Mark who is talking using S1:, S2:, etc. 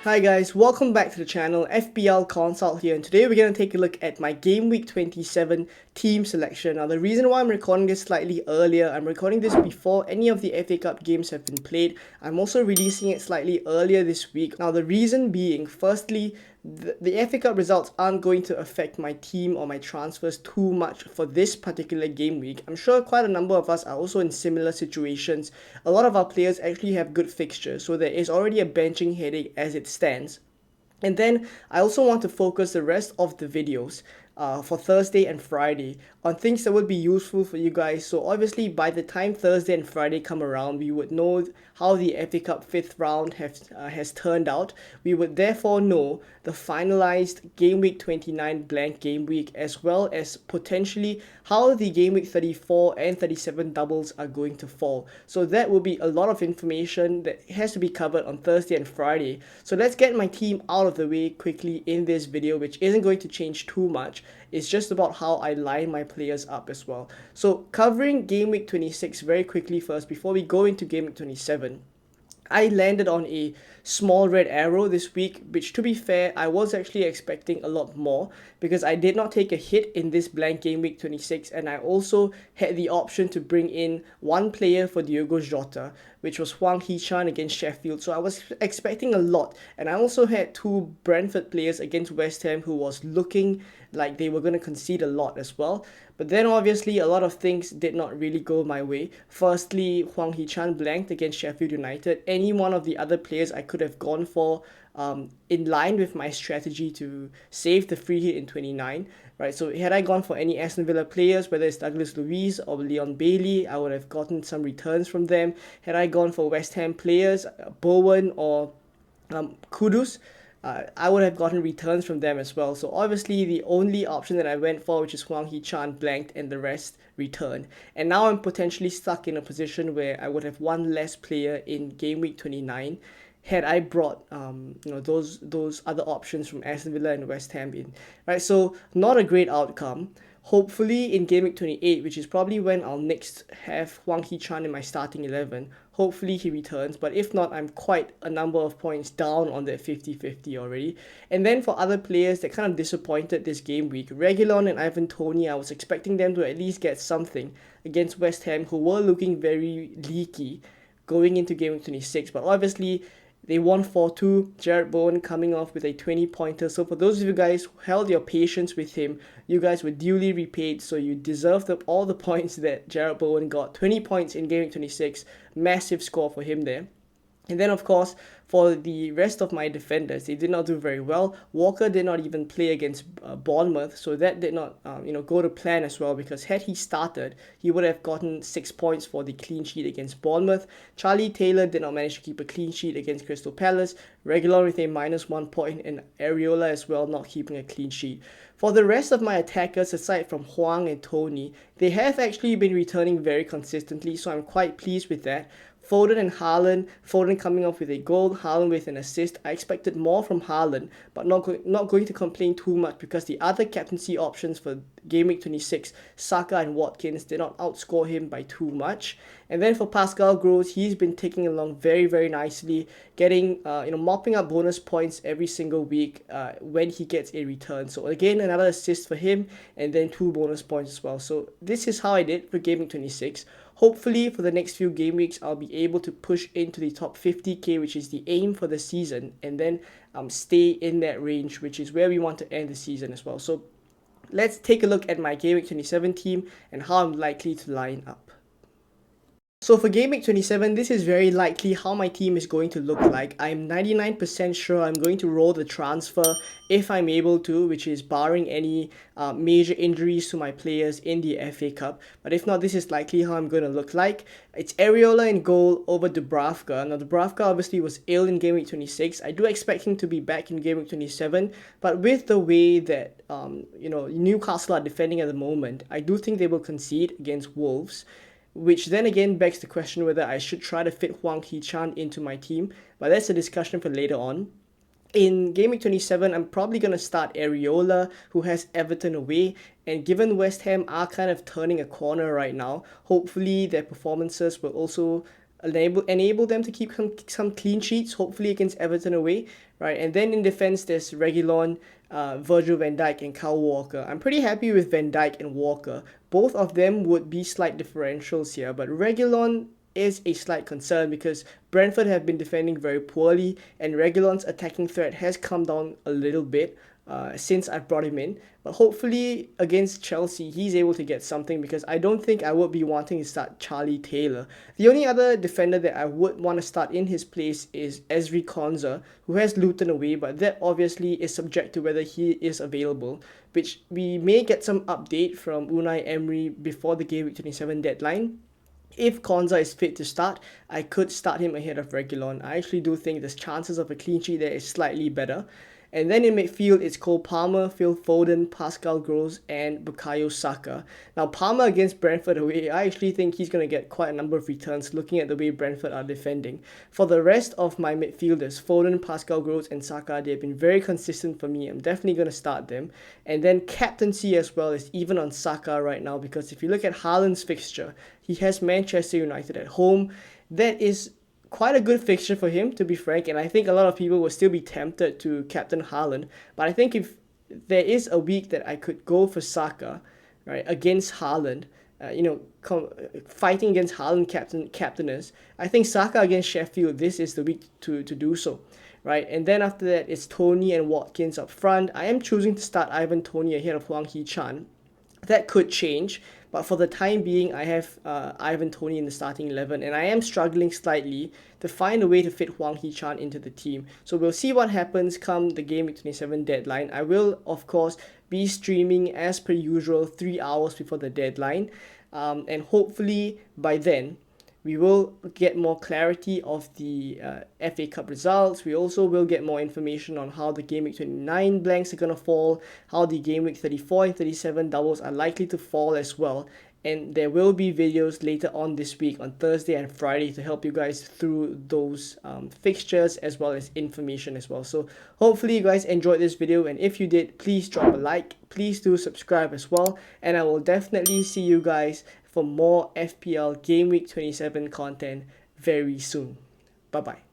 S1: Hi guys, welcome back to the channel, FPL Consult here, and today we're going to take a look at my Game Week 27 team selection. Now the reason why I'm recording this slightly earlier, I'm recording this before any of the FA Cup games have been played. I'm also releasing it slightly earlier this week. Now the reason being, firstly, the FA Cup results aren't going to affect my team or my transfers too much for this particular game week. I'm sure quite a number of us are also in similar situations. A lot of our players actually have good fixtures, so there is already a benching headache as it stands. And then I also want to focus the rest of the videos for Thursday and Friday on things that would be useful for you guys. So obviously by the time Thursday and Friday come around, we would know how the FA Cup 5th round has turned out. We would therefore know the finalized Game Week 29 blank game week, as well as potentially how the Game Week 34 and 37 doubles are going to fall. So that will be a lot of information that has to be covered on Thursday and Friday. So let's get my team out of the way quickly in this video, which isn't going to change too much. It's just about how I line my players up as well. So covering Game Week 26 very quickly first before we go into Game Week 27. I landed on a small red arrow this week, which to be fair, I was actually expecting a lot more because I did not take a hit in this blank game week 26, and I also had the option to bring in one player for Diogo Jota, which was Hwang Hee-chan against Sheffield. So I was expecting a lot, and I also had two Brentford players against West Ham who was looking like they were going to concede a lot as well. But then obviously a lot of things did not really go my way. Firstly, Hwang Hee-chan blanked against Sheffield United. Any one of the other players I could have gone for in line with my strategy to save the free hit in 29. Right, so had I gone for any Aston Villa players, whether it's Douglas Luiz or Leon Bailey, I would have gotten some returns from them. Had I gone for West Ham players, Bowen or Kudus, I would have gotten returns from them as well. So obviously the only option that I went for, which is Hwang Hee-chan, blanked and the rest returned. And now I'm potentially stuck in a position where I would have one less player in game week 29 had I brought those other options from Aston Villa and West Ham in. Right, so not a great outcome. Hopefully in Game Week 28, which is probably when I'll next have Hwang Hee-chan in my starting 11, hopefully he returns. But if not, I'm quite a number of points down on that 50-50 already. And then for other players that kind of disappointed this game week, Reguilon and Ivan Toney, I was expecting them to at least get something against West Ham, who were looking very leaky going into Game Week 26. But obviously, they won 4-2, Jarrod Bowen coming off with a 20-pointer. So for those of you guys who held your patience with him, you guys were duly repaid. So you deserved all the points that Jarrod Bowen got. 20 points in Game Week 26. Massive score for him there. And then, of course, for the rest of my defenders, they did not do very well. Walker did not even play against Bournemouth, so that did not go to plan as well, because had he started, he would have gotten 6 points for the clean sheet against Bournemouth. Charlie Taylor did not manage to keep a clean sheet against Crystal Palace. Regular with a -1 point, and Areola as well not keeping a clean sheet. For the rest of my attackers, aside from Hwang and Toney, they have actually been returning very consistently, so I'm quite pleased with that. Foden and Haaland, Foden coming off with a goal, Haaland with an assist. I expected more from Haaland, but not going to complain too much because the other captaincy options for Game Week 26, Saka and Watkins, did not outscore him by too much. And then for Pascal Gross, he's been ticking along very, very nicely, getting, mopping up bonus points every single week when he gets a return. So again, another assist for him, and then 2 bonus points as well. So this is how I did for Game Week 26. Hopefully, for the next few game weeks, I'll be able to push into the top 50k, which is the aim for the season, and then stay in that range, which is where we want to end the season as well. So let's take a look at my Game Week 27 team and how I'm likely to line up. So for Game Week 27, this is very likely how my team is going to look like. I'm 99% sure I'm going to roll the transfer if I'm able to, which is barring any major injuries to my players in the FA Cup. But if not, this is likely how I'm going to look like. It's Areola in goal over Dubravka. Now, Dubravka obviously was ill in Game Week 26. I do expect him to be back in Game Week 27. But with the way that, Newcastle are defending at the moment, I do think they will concede against Wolves, which then again begs the question whether I should try to fit Hwang Hee-chan into my team, but that's a discussion for later on. In Game Week 27, I'm probably going to start Areola, who has Everton away, and given West Ham are kind of turning a corner right now, hopefully their performances will also enable them to keep some clean sheets, hopefully against Everton away, right? And then in defense, there's Reguilon, Virgil van Dijk, and Kyle Walker. I'm pretty happy with Van Dijk and Walker. Both of them would be slight differentials here, but Reguilon is a slight concern because Brentford have been defending very poorly, and Reguilon's attacking threat has come down a little bit since I brought him in. But hopefully against Chelsea, he's able to get something, because I don't think I would be wanting to start Charlie Taylor. The only other defender that I would want to start in his place is Ezri Konsa, who has Luton away, but that obviously is subject to whether he is available, which we may get some update from Unai Emery before the Game Week 27 deadline. If Konsa is fit to start, I could start him ahead of Reguilon. I actually do think the chances of a clean sheet there is slightly better. And then in midfield, it's Cole Palmer, Phil Foden, Pascal Gross, and Bukayo Saka. Now, Palmer against Brentford away, I actually think he's going to get quite a number of returns looking at the way Brentford are defending. For the rest of my midfielders, Foden, Pascal Gross, and Saka, they've been very consistent for me. I'm definitely going to start them. And then captaincy as well is even on Saka right now, because if you look at Haaland's fixture, he has Manchester United at home. That is quite a good fixture for him, to be frank, and I think a lot of people will still be tempted to captain Haaland. But I think if there is a week that I could go for Saka, right, against Haaland, fighting against Haaland captainers, I think Saka against Sheffield, this is the week to do so, right? And then after that, it's Toney and Watkins up front. I am choosing to start Ivan Toney ahead of Hwang Hee-chan. That could change, but for the time being, I have Ivan Toney in the starting 11, and I am struggling slightly to find a way to fit Hwang Hee-chan into the team. So we'll see what happens come the Game Week 27 deadline. I will, of course, be streaming as per usual 3 hours before the deadline, and hopefully by then, we will get more clarity of the FA Cup results. We also will get more information on how the Game Week 29 blanks are going to fall, how the Game Week 34 and 37 doubles are likely to fall as well. And there will be videos later on this week on Thursday and Friday to help you guys through those fixtures as well as information as well. So hopefully you guys enjoyed this video, and if you did, please drop a like, please do subscribe as well, and I will definitely see you guys for more FPL Game Week 27 content very soon. Bye bye.